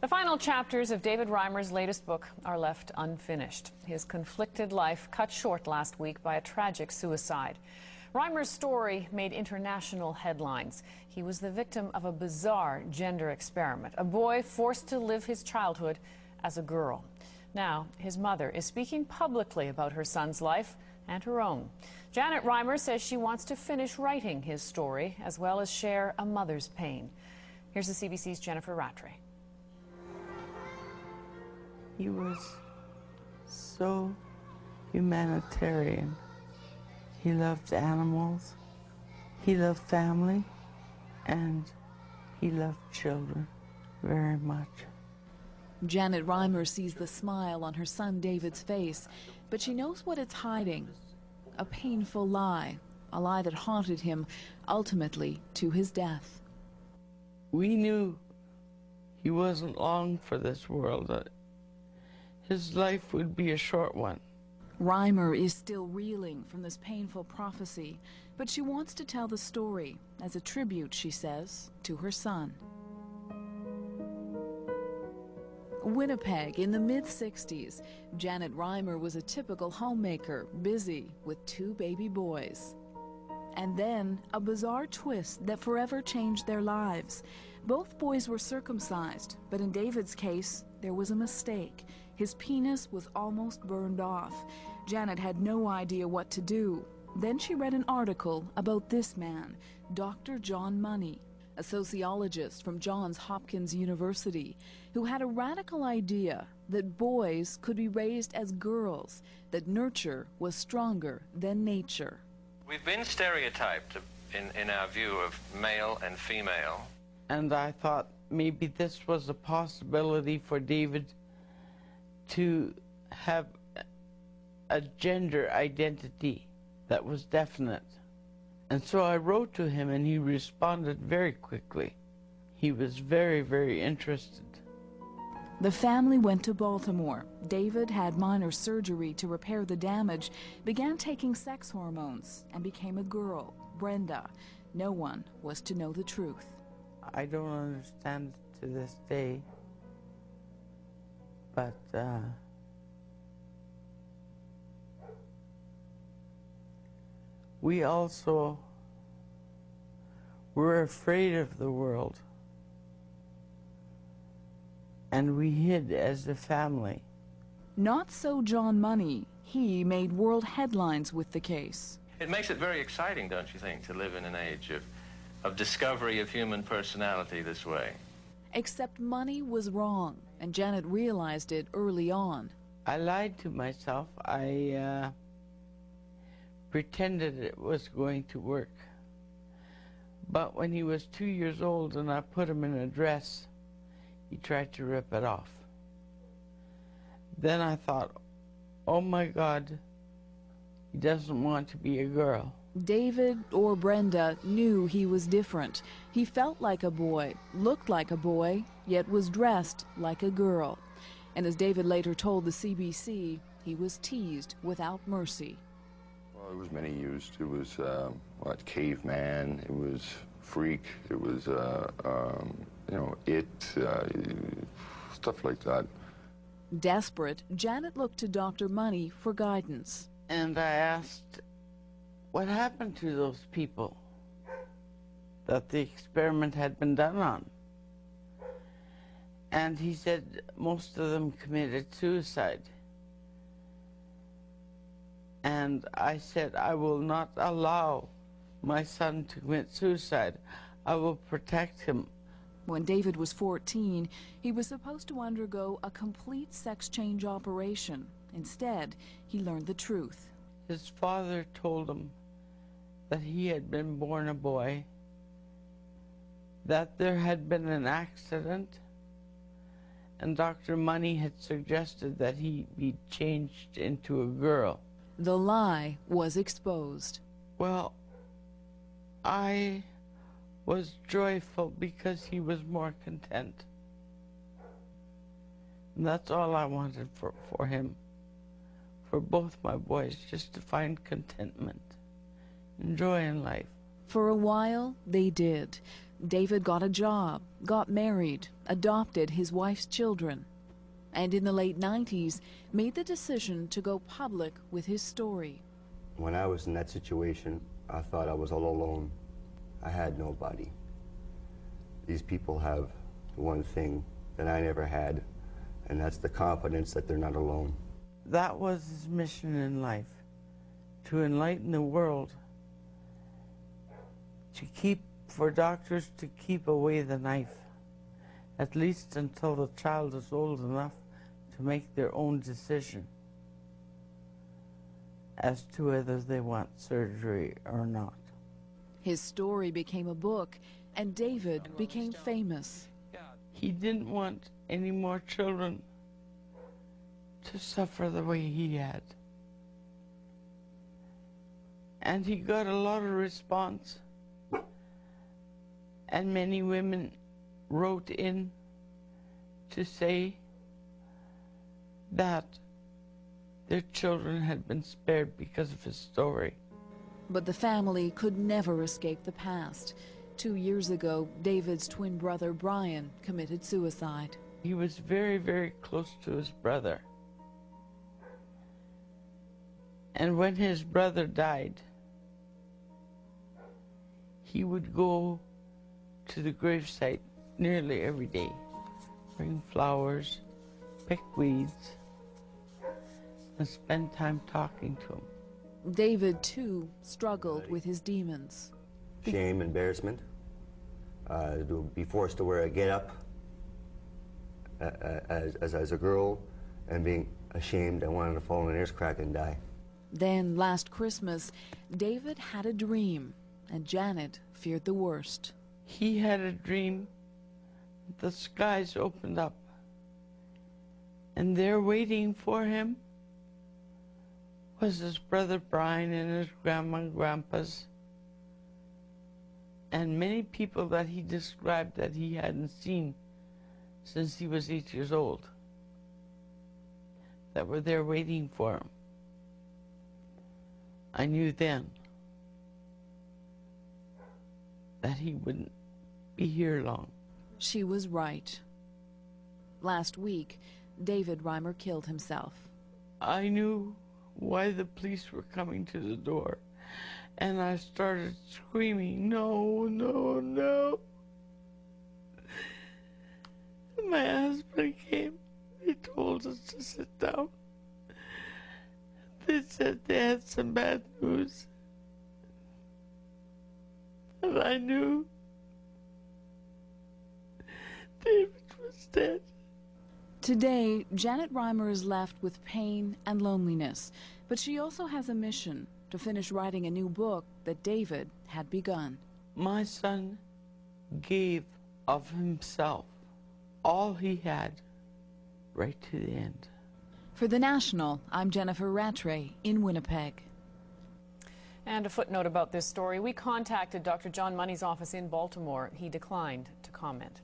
The final chapters of David Rimer's latest book are left unfinished. His conflicted life cut short last week by a tragic suicide. Rimer's story made international headlines. He was the victim of a bizarre gender experiment, a boy forced to live his childhood as a girl. Now, his mother is speaking publicly about her son's life and her own. Janet Rimer says she wants to finish writing his story as well as share a mother's pain. Here's the CBC's Jennifer Rattray. He was so humanitarian. He loved animals, he loved family, and he loved children very much. Janet Rimer sees the smile on her son David's face, but she knows what it's hiding. A painful lie, a lie that haunted him, ultimately to his death. We knew he wasn't long for this world. His life would be a short one. Rimer is still reeling from this painful prophecy, but she wants to tell the story as a tribute, she says, to her son. Winnipeg in the mid-60s, Janet Rimer was a typical homemaker, busy with 2 baby boys. And then a bizarre twist that forever changed their lives. Both boys were circumcised, but in David's case, there was a mistake. His penis was almost burned off. Janet had no idea what to do. Then she read an article about this man, Dr. John Money, a sociologist from Johns Hopkins University, who had a radical idea that boys could be raised as girls, that nurture was stronger than nature. We've been stereotyped in our view of male and female. And I thought maybe this was a possibility for David to have a gender identity that was definite. And so I wrote to him, and he responded very quickly. He was very, very interested. The family went to Baltimore. David had minor surgery to repair the damage, began taking sex hormones, and became a girl, Brenda. No one was to know the truth. I don't understand it to this day, but we also were afraid of the world, and we hid as a family. Not so John Money. He made world headlines with the case. It makes it very exciting, don't you think, to live in an age of discovery of human personality this way. Except Money was wrong, and Janet realized it early on. I lied to myself. I pretended it was going to work. But when he was 2 years old and I put him in a dress, he tried to rip it off. Then I thought, oh my God, he doesn't want to be a girl. David or Brenda knew he was different. He felt like a boy, looked like a boy, yet was dressed like a girl. And as David later told the CBC, he was teased without mercy. Well, it was many used. It was, caveman, it was freak, it was, stuff like that. Desperate, Janet looked to Dr. Money for guidance. And I asked, what happened to those people that the experiment had been done on? And he said most of them committed suicide. And I said, I will not allow my son to commit suicide. I will protect him. When David was 14, he was supposed to undergo a complete sex change operation. Instead, he learned the truth. His father told him that he had been born a boy, that there had been an accident, and Dr. Money had suggested that he be changed into a girl. The lie was exposed. Well, I was joyful because he was more content. And that's all I wanted for him, for both my boys, just to find contentment and joy in life. For a while, they did. David got a job, got married, adopted his wife's children, and in the late 90s made the decision to go public with his story. When I was in that situation, I thought I was all alone. I had nobody. These people have one thing that I never had, and that's the confidence that they're not alone. That was his mission in life, to enlighten the world, for doctors to keep away the knife, at least until the child is old enough to make their own decision as to whether they want surgery or not. His story became a book, and David became famous. He didn't want any more children to suffer the way he had. And he got a lot of response, and many women wrote in to say that their children had been spared because of his story. But the family could never escape the past. 2 years ago, David's twin brother Brian committed suicide. He was very, very close to his brother. And when his brother died, he would go to the gravesite nearly every day, bring flowers, pick weeds, and spend time talking to him. David, too, struggled with his demons. Shame, embarrassment, to be forced to wear a get-up as a girl, and being ashamed and wanting to fall in an ear's crack and die. Then, last Christmas, David had a dream, and Janet feared the worst. He had a dream that the skies opened up, and there waiting for him was his brother Brian and his grandma and grandpas, and many people that he described that he hadn't seen since he was 8 years old, that were there waiting for him. I knew then that he wouldn't be here long. She was right. Last week, David Rimer killed himself. I knew why the police were coming to the door, and I started screaming, "No, no, no." My husband came. He told us to sit down. They said they had some bad news, and I knew David was dead. Today, Janet Rimer is left with pain and loneliness, but she also has a mission to finish writing a new book that David had begun. My son gave of himself all he had, right to the end. For The National, I'm Jennifer Rattray in Winnipeg. And a footnote about this story. We contacted Dr. John Money's office in Baltimore. He declined to comment.